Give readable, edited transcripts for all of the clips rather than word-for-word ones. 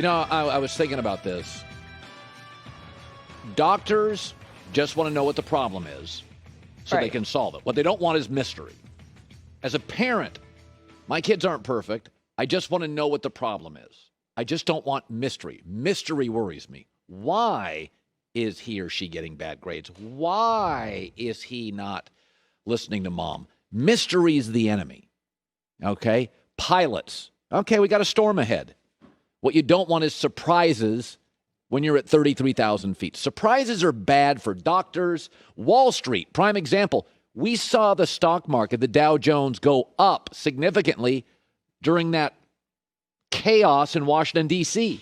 I was thinking about this. Doctors just want to know what the problem is so they can solve it. What they don't want is mystery. As a parent, my kids aren't perfect. I just want to know what the problem is. I just don't want mystery. Mystery worries me. Why is he or she getting bad grades? Why is he not listening to mom? Mystery is the enemy. Okay? Pilots. Okay, we got a storm ahead. What you don't want is surprises when you're at 33,000 feet. Surprises are bad for doctors. Wall Street, prime example. We saw the stock market, the Dow Jones, go up significantly during that chaos in Washington, D.C.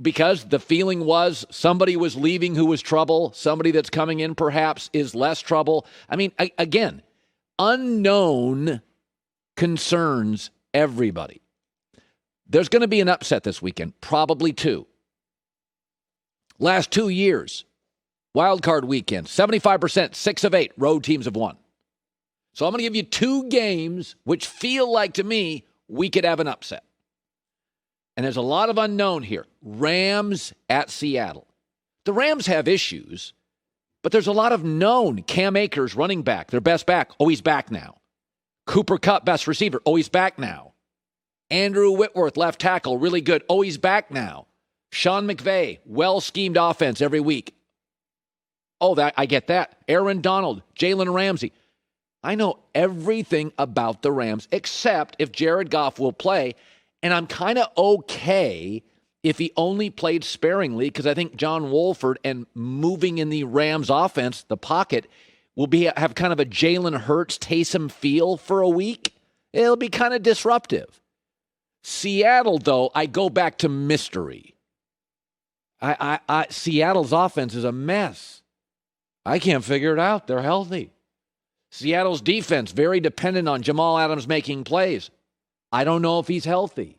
Because the feeling was somebody was leaving who was trouble. Somebody that's coming in perhaps is less trouble. I mean, again, unknown concerns everybody. There's going to be an upset this weekend, probably two. Last 2 years, wild card weekend, 75%, 6 of 8 road teams have won. So I'm going to give you 2 games which feel like to me we could have an upset. And there's a lot of unknown here. Rams at Seattle. The Rams have issues, but there's a lot of known. Cam Akers, running back, their best back. Oh, he's back now. Cooper Kupp, best receiver. Oh, he's back now. Andrew Whitworth, left tackle, really good. Oh, he's back now. Sean McVay, well-schemed offense every week. Oh, I get that. Aaron Donald, Jalen Ramsey. I know everything about the Rams except if Jared Goff will play, and I'm kind of okay if he only played sparingly because I think John Wolford and moving in the Rams offense, the pocket, will have kind of a Jalen Hurts, Taysom feel for a week. It'll be kind of disruptive. Seattle, though, I go back to mystery. Seattle's offense is a mess. I can't figure it out. They're healthy. Seattle's defense, very dependent on Jamal Adams making plays. I don't know if he's healthy.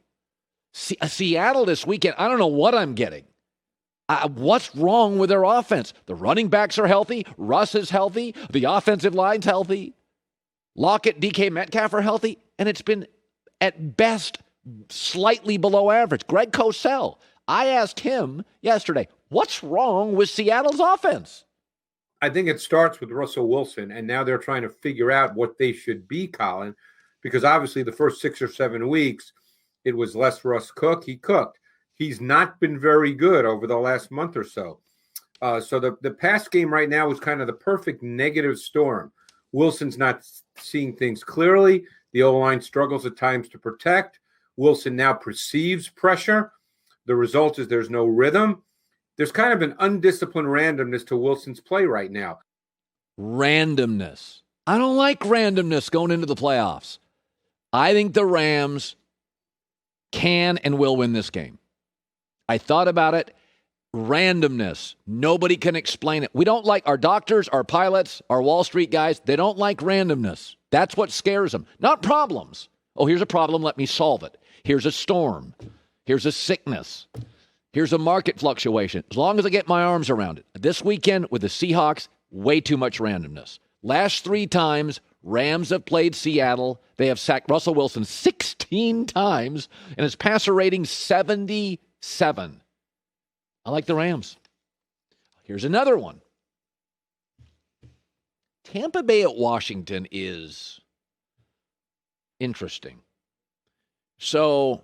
Seattle this weekend, I don't know what I'm getting. What's wrong with their offense? The running backs are healthy. Russ is healthy. The offensive line's healthy. Lockett, DK Metcalf are healthy. And it's been, at best, slightly below average. Greg Cosell, I asked him yesterday, what's wrong with Seattle's offense? I think it starts with Russell Wilson, and now they're trying to figure out what they should be, Colin, because obviously the first 6 or 7 weeks, it was less Russ cook. He cooked. He's not been very good over the last month or so. So the pass game right now is kind of the perfect negative storm. Wilson's not seeing things clearly. The O-line struggles at times to protect. Wilson now perceives pressure. The result is there's no rhythm. There's kind of an undisciplined randomness to Wilson's play right now. Randomness. I don't like randomness going into the playoffs. I think the Rams can and will win this game. I thought about it. Randomness. Nobody can explain it. We don't like our doctors, our pilots, our Wall Street guys. They don't like randomness. That's what scares them. Not problems. Oh, here's a problem. Let me solve it. Here's a storm. Here's a sickness. Here's a market fluctuation. As long as I get my arms around it. This weekend with the Seahawks, way too much randomness. Last 3 times, Rams have played Seattle. They have sacked Russell Wilson 16 times, and his passer rating 77. I like the Rams. Here's another one. Tampa Bay at Washington is interesting. So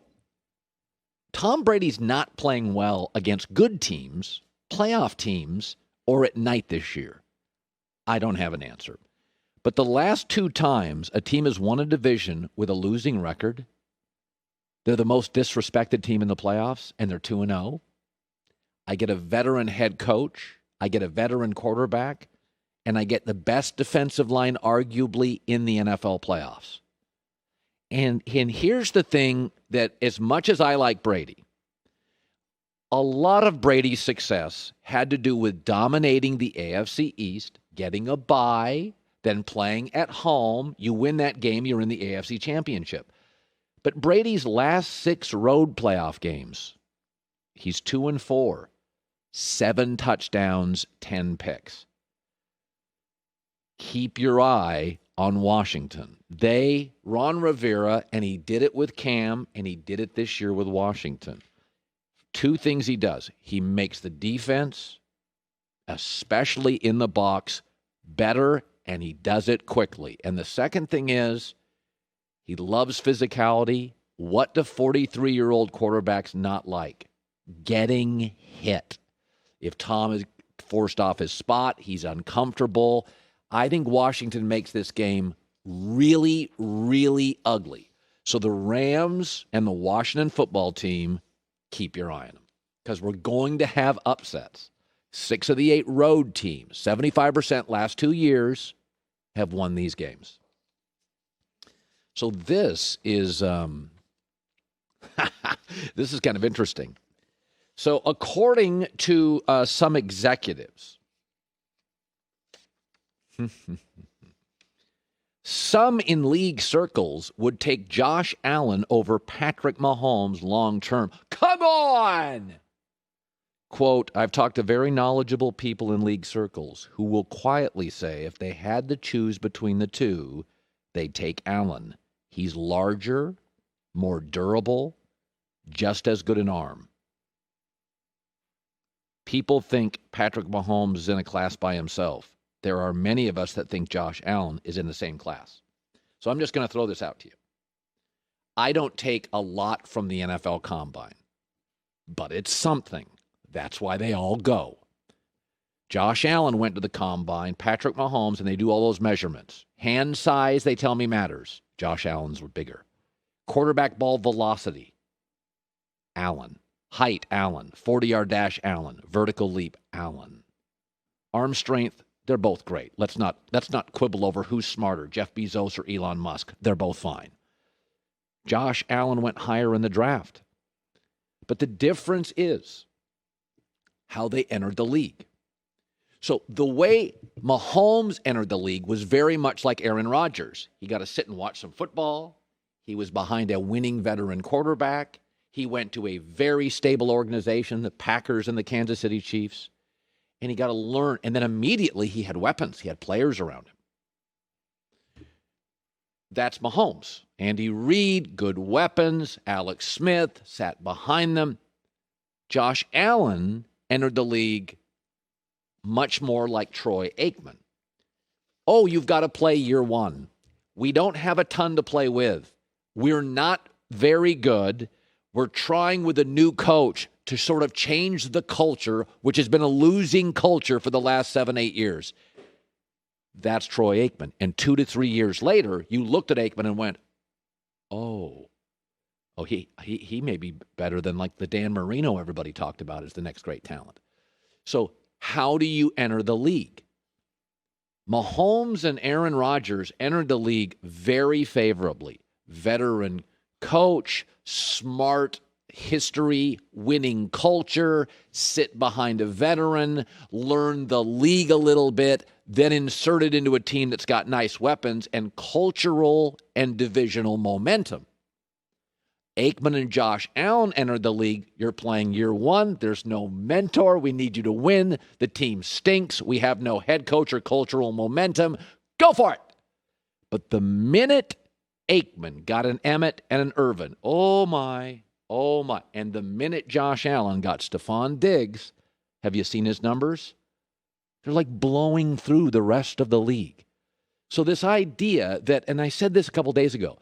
Tom Brady's not playing well against good teams, playoff teams, or at night this year. I don't have an answer. But the last 2 times a team has won a division with a losing record, they're the most disrespected team in the playoffs, and they're 2-0. I get a veteran head coach, I get a veteran quarterback, and I get the best defensive line arguably in the NFL playoffs. And here's the thing that as much as I like Brady, a lot of Brady's success had to do with dominating the AFC East, getting a bye, then playing at home. You win that game, you're in the AFC Championship. But Brady's last 6 road playoff games, he's 2-4, 7 touchdowns, 10 picks. Keep your eye on Washington. Ron Rivera, and he did it with Cam, and he did it this year with Washington. Two things he does. He makes the defense, especially in the box, better, and he does it quickly. And the second thing is he loves physicality. What do 43-year-old quarterbacks not like? Getting hit. If Tom is forced off his spot, he's uncomfortable. I think Washington makes this game really, really ugly. So the Rams and the Washington football team, keep your eye on them because we're going to have upsets. 6 of the 8 road teams, 75% last 2 years, have won these games. So this is this is kind of interesting. So according to some executives, some in league circles would take Josh Allen over Patrick Mahomes long term. Come on! Quote, I've talked to very knowledgeable people in league circles who will quietly say if they had to choose between the two, they'd take Allen. He's larger, more durable, just as good an arm. People think Patrick Mahomes is in a class by himself. There are many of us that think Josh Allen is in the same class. So I'm just going to throw this out to you. I don't take a lot from the NFL Combine, but it's something. That's why they all go. Josh Allen went to the Combine, Patrick Mahomes, and they do all those measurements. Hand size, they tell me, matters. Josh Allen's were bigger. Quarterback ball velocity, Allen. Height, Allen. 40-yard dash, Allen. Vertical leap, Allen. Arm strength, they're both great. Let's not quibble over who's smarter, Jeff Bezos or Elon Musk. They're both fine. Josh Allen went higher in the draft. But the difference is how they entered the league. So the way Mahomes entered the league was very much like Aaron Rodgers. He got to sit and watch some football. He was behind a winning veteran quarterback. He went to a very stable organization, the Packers and the Kansas City Chiefs, and he got to learn. And then immediately he had weapons. He had players around him. That's Mahomes. Andy Reid, good weapons. Alex Smith sat behind them. Josh Allen entered the league much more like Troy Aikman. Oh, you've got to play year one. We don't have a ton to play with. We're not very good. We're trying with a new coach to sort of change the culture, which has been a losing culture for the last 7-8 years. That's Troy Aikman. And 2 to 3 years later, you looked at Aikman and went, oh, he may be better than like the Dan Marino everybody talked about as the next great talent. So how do you enter the league? Mahomes and Aaron Rodgers entered the league very favorably. Veteran coach, smart history, winning culture, sit behind a veteran, learn the league a little bit, then insert it into a team that's got nice weapons and cultural and divisional momentum. Aikman and Josh Allen entered the league. You're playing year one. There's no mentor. We need you to win. The team stinks. We have no head coach or cultural momentum. Go for it. But the minute Aikman got an Emmett and an Irvin, oh my. And the minute Josh Allen got Stephon Diggs, have you seen his numbers? They're like blowing through the rest of the league. So this idea that, and I said this a couple days ago,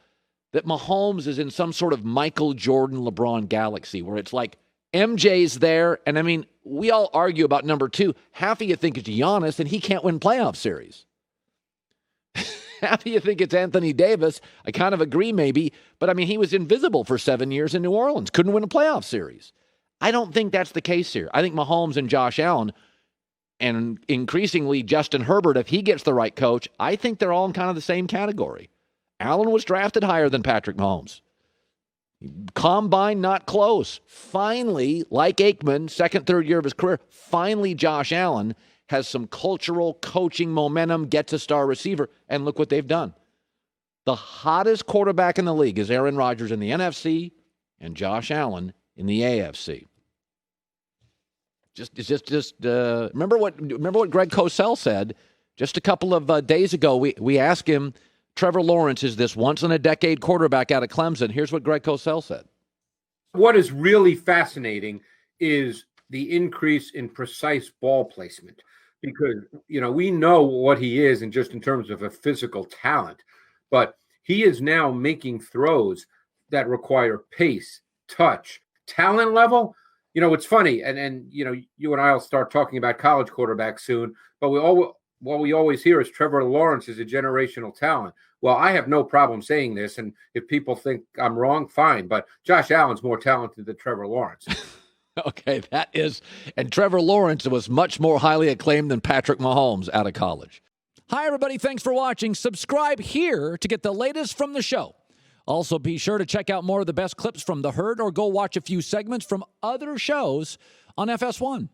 that Mahomes is in some sort of Michael Jordan, LeBron galaxy where it's like MJ's there. And I mean, we all argue about number 2. Half of you think it's Giannis and he can't win playoff series. Half of you think it's Anthony Davis. I kind of agree maybe, but I mean, he was invisible for 7 years in New Orleans. Couldn't win a playoff series. I don't think that's the case here. I think Mahomes and Josh Allen and increasingly Justin Herbert, if he gets the right coach, I think they're all in kind of the same category. Allen was drafted higher than Patrick Mahomes. Combine, not close. Finally, like Aikman, second, third year of his career, finally Josh Allen has some cultural coaching momentum, gets a star receiver, and look what they've done. The hottest quarterback in the league is Aaron Rodgers in the NFC and Josh Allen in the AFC. Remember what Greg Cosell said Just a couple of days ago, we asked him, Trevor Lawrence is this once-in-a-decade quarterback out of Clemson. Here's what Greg Cosell said. What is really fascinating is the increase in precise ball placement because, we know what he is and just in terms of a physical talent, but he is now making throws that require pace, touch, talent level. It's funny, and you and I will start talking about college quarterbacks soon, but what we always hear is Trevor Lawrence is a generational talent. Well, I have no problem saying this, and if people think I'm wrong, fine, but Josh Allen's more talented than Trevor Lawrence. Okay, and Trevor Lawrence was much more highly acclaimed than Patrick Mahomes out of college. Hi, everybody. Thanks for watching. Subscribe here to get the latest from the show. Also, be sure to check out more of the best clips from The Herd or go watch a few segments from other shows on FS1.